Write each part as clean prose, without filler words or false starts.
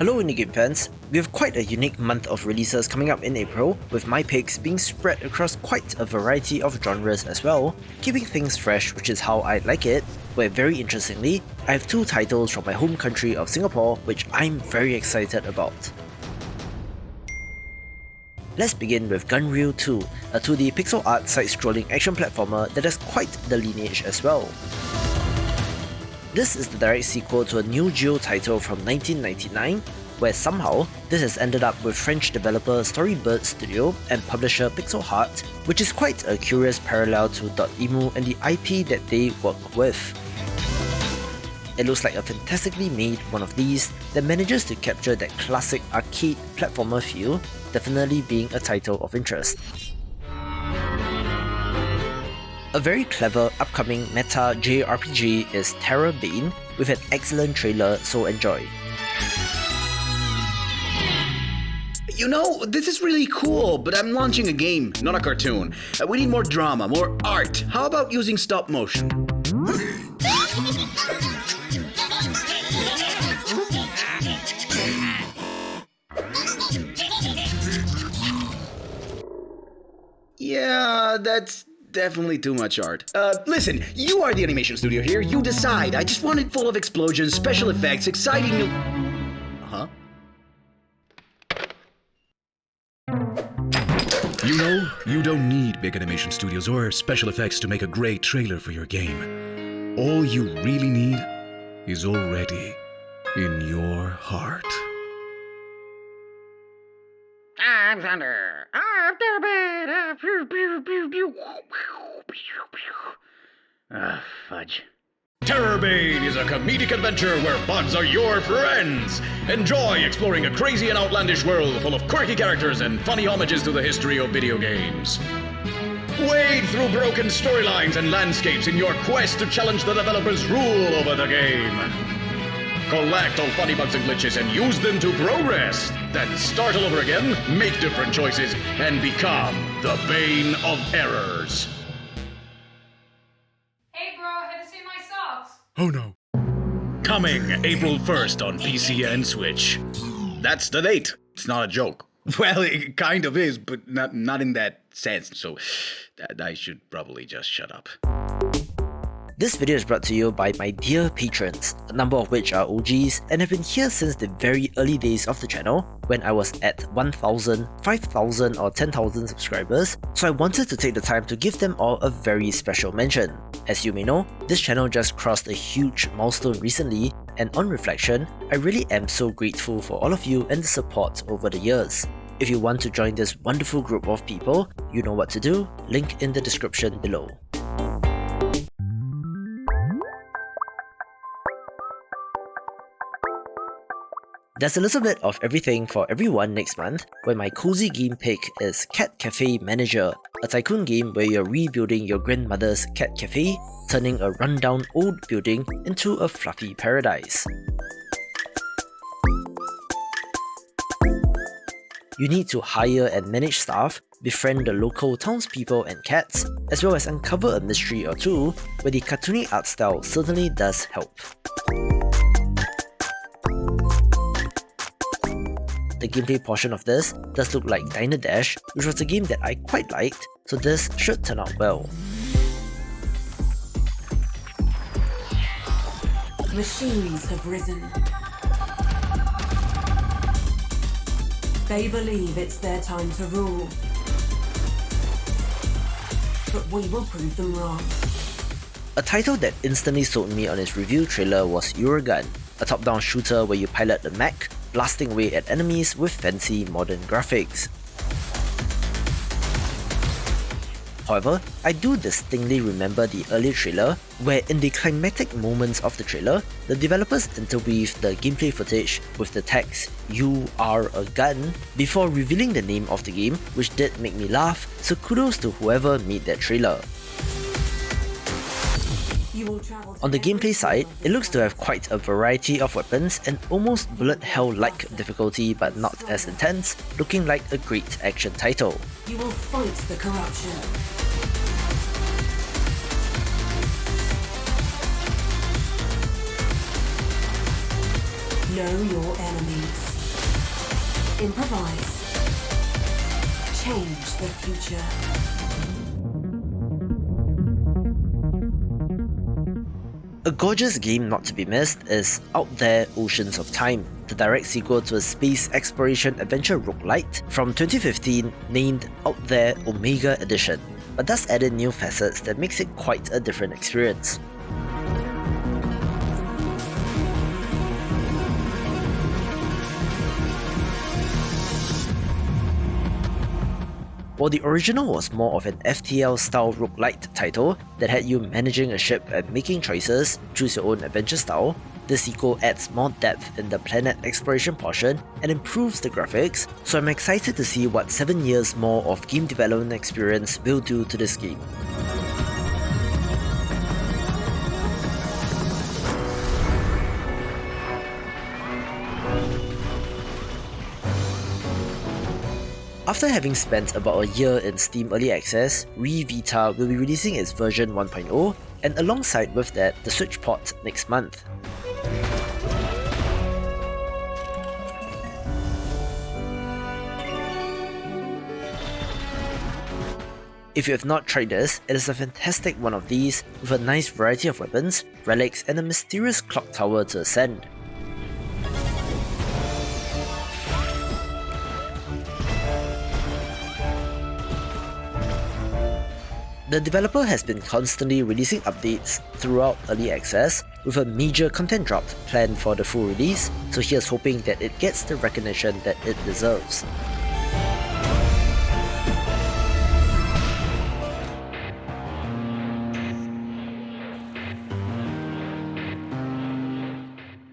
Hello indie game fans, we have quite a unique month of releases coming up in April, with my picks being spread across quite a variety of genres as well, keeping things fresh, which is how I like it, where very interestingly, I have two titles from my home country of Singapore which I'm very excited about. Let's begin with Ganryu 2, a 2D pixel art side-scrolling action platformer that has quite the lineage as well. This is the direct sequel to a Neo Geo title from 1999, where somehow this has ended up with French developer Storybird Studio and publisher Pixel Heart, which is quite a curious parallel to .emu and the IP that they work with. It looks like a fantastically made one of these that manages to capture that classic arcade platformer feel, definitely being a title of interest. A very clever upcoming meta JRPG is TERRORbane, with an excellent trailer, so enjoy. You know, this is really cool, but I'm launching a game, not a cartoon. We need more drama, more art. How about using stop motion? Yeah, that's definitely too much art. Listen, you are the animation studio here, you decide. I just want it full of explosions, special effects, exciting new... Huh? You know, you don't need big animation studios or special effects to make a great trailer for your game. All you really need is already in your heart. I'm Thunder. I'm Therrorbane. Fudge. TERRORbane is a comedic adventure where bugs are your friends. Enjoy exploring a crazy and outlandish world full of quirky characters and funny homages to the history of video games. Wade through broken storylines and landscapes in your quest to challenge the developers' rule over the game. Collect all funny bugs and glitches and use them to progress. Then start all over again, make different choices, and become the Bane of Errors. Hey bro, have you seen my socks? Oh no. Coming April 1st on PC and Switch. That's the date. It's not a joke. Well, it kind of is, but not in that sense, so I should probably just shut up. This video is brought to you by my dear patrons, a number of which are OGs and have been here since the very early days of the channel, when I was at 1,000, 5,000 or 10,000 subscribers, so I wanted to take the time to give them all a very special mention. As you may know, this channel just crossed a huge milestone recently, and on reflection, I really am so grateful for all of you and the support over the years. If you want to join this wonderful group of people, you know what to do, link in the description below. There's a little bit of everything for everyone next month, where my cozy game pick is Cat Cafe Manager, a tycoon game where you're rebuilding your grandmother's cat cafe, turning a rundown old building into a fluffy paradise. You need to hire and manage staff, befriend the local townspeople and cats, as well as uncover a mystery or two, where the cartoony art style certainly does help. The gameplay portion of this does look like Diner Dash, which was a game that I quite liked, so this should turn out well. Machines have risen. They believe it's their time to rule. But we will prove them wrong. A title that instantly sold me on its review trailer was Uragun, a top-down shooter where you pilot a mech, blasting away at enemies with fancy modern graphics. However, I do distinctly remember the early trailer, where in the climactic moments of the trailer, the developers interweave the gameplay footage with the text "You are a gun" before revealing the name of the game, which did make me laugh, so kudos to whoever made that trailer. On the gameplay side, it looks to have quite a variety of weapons and almost bullet hell-like difficulty but not as intense, looking like a great action title. You will fight the corruption. Know your enemies. Improvise. Change the future. A gorgeous game not to be missed is Out There Oceans of Time, the direct sequel to a space exploration adventure roguelite from 2015 named Out There Omega Edition, but does add in new facets that makes it quite a different experience. While the original was more of an FTL-style roguelite title that had you managing a ship and making choices, choose your own adventure style, the sequel adds more depth in the planet exploration portion and improves the graphics, so I'm excited to see what 7 years more of game development experience will do to this game. After having spent about a year in Steam Early Access, Revita will be releasing its version 1.0, and alongside with that, the Switch port next month. If you have not tried this, it is a fantastic one of these, with a nice variety of weapons, relics, and a mysterious clock tower to ascend. The developer has been constantly releasing updates throughout Early Access, with a major content drop planned for the full release, so here's hoping that it gets the recognition that it deserves.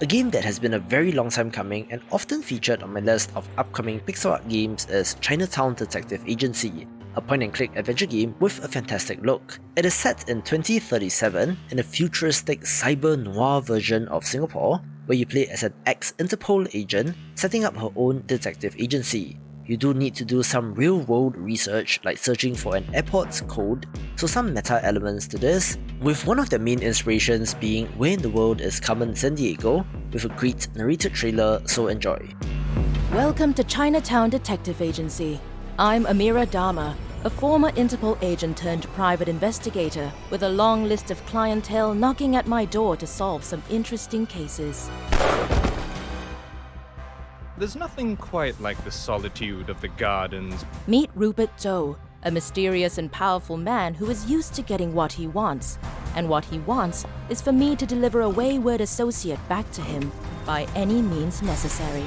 A game that has been a very long time coming and often featured on my list of upcoming pixel art games is Chinatown Detective Agency, a point-and-click adventure game with a fantastic look. It is set in 2037 in a futuristic cyber-noir version of Singapore, where you play as an ex-Interpol agent setting up her own detective agency. You do need to do some real-world research like searching for an airport's code, so some meta elements to this, with one of the main inspirations being Where in the World is Carmen Sandiego, with a great narrated trailer, so enjoy. Welcome to Chinatown Detective Agency. I'm Amira Dharma, a former Interpol agent turned private investigator with a long list of clientele knocking at my door to solve some interesting cases. There's nothing quite like the solitude of the gardens. Meet Rupert Zhou, a mysterious and powerful man who is used to getting what he wants. And what he wants is for me to deliver a wayward associate back to him by any means necessary.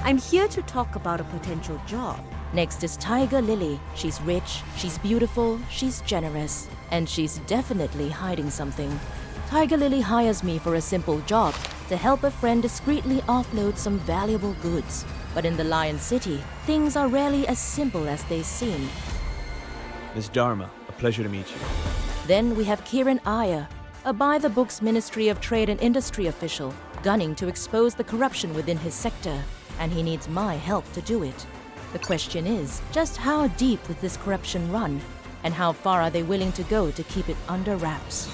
I'm here to talk about a potential job. Next is Tiger Lily. She's rich, she's beautiful, she's generous, and she's definitely hiding something. Tiger Lily hires me for a simple job to help a friend discreetly offload some valuable goods. But in the Lion City, things are rarely as simple as they seem. Ms. Dharma, a pleasure to meet you. Then we have Kiran Iyer, a by-the-books Ministry of Trade and Industry official, gunning to expose the corruption within his sector, and he needs my help to do it. The question is, just how deep would this corruption run, and how far are they willing to go to keep it under wraps?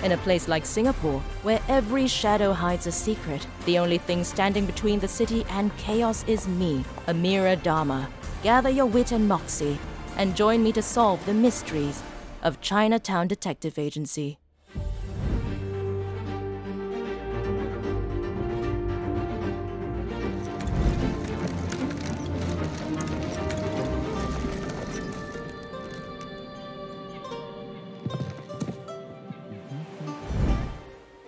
In a place like Singapore, where every shadow hides a secret, the only thing standing between the city and chaos is me, Amira Dharma. Gather your wit and moxie, and join me to solve the mysteries of Chinatown Detective Agency.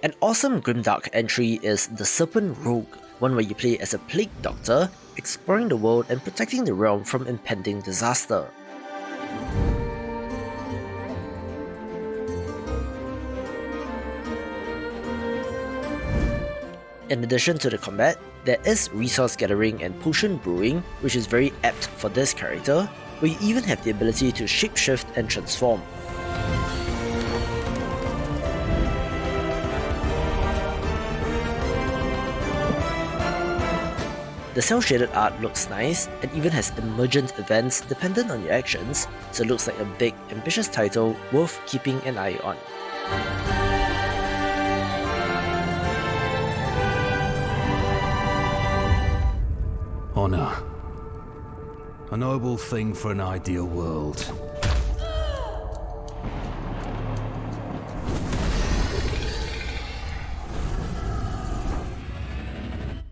An awesome grimdark entry is The Serpent Rogue, one where you play as a plague doctor, exploring the world and protecting the realm from impending disaster. In addition to the combat, there is resource gathering and potion brewing, which is very apt for this character, where you even have the ability to shapeshift and transform. The cel-shaded art looks nice and even has emergent events dependent on your actions, so it looks like a big, ambitious title worth keeping an eye on. Honor. A noble thing for an ideal world.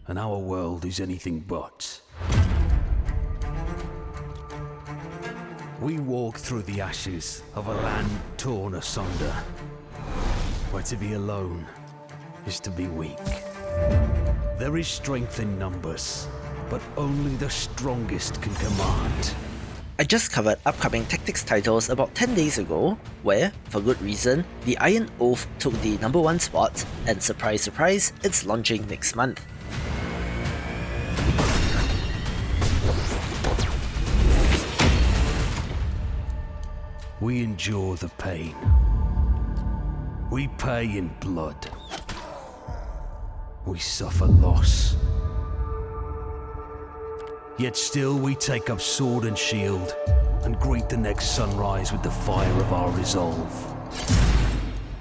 And our world is anything but. We walk through the ashes of a land torn asunder, where to be alone is to be weak. There is strength in numbers, but only the strongest can command. I just covered upcoming tactics titles about 10 days ago, where, for good reason, the Iron Oath took the #1 spot, and surprise surprise, it's launching next month. We endure the pain. We pay in blood. We suffer loss. Yet still we take up sword and shield and greet the next sunrise with the fire of our resolve.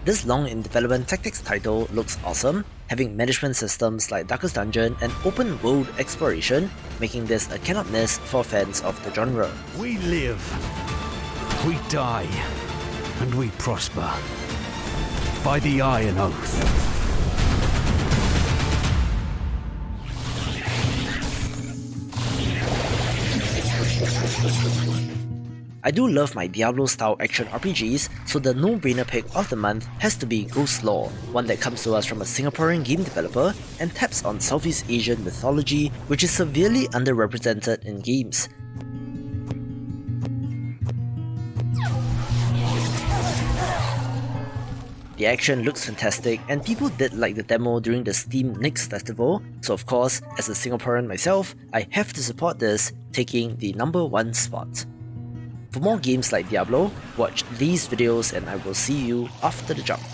This long in development tactics title looks awesome, having management systems like Darkest Dungeon and open world exploration, making this a cannot miss for fans of the genre. We live. We die, and we prosper, by the Iron Oath. I do love my Diablo-style action RPGs, so the no-brainer pick of the month has to be Ghost Lore, one that comes to us from a Singaporean game developer and taps on Southeast Asian mythology, which is severely underrepresented in games. The action looks fantastic, and people did like the demo during the Steam Next Festival, so of course, as a Singaporean myself, I have to support this, taking the #1 spot. For more games like Diablo, watch these videos and I will see you after the jump.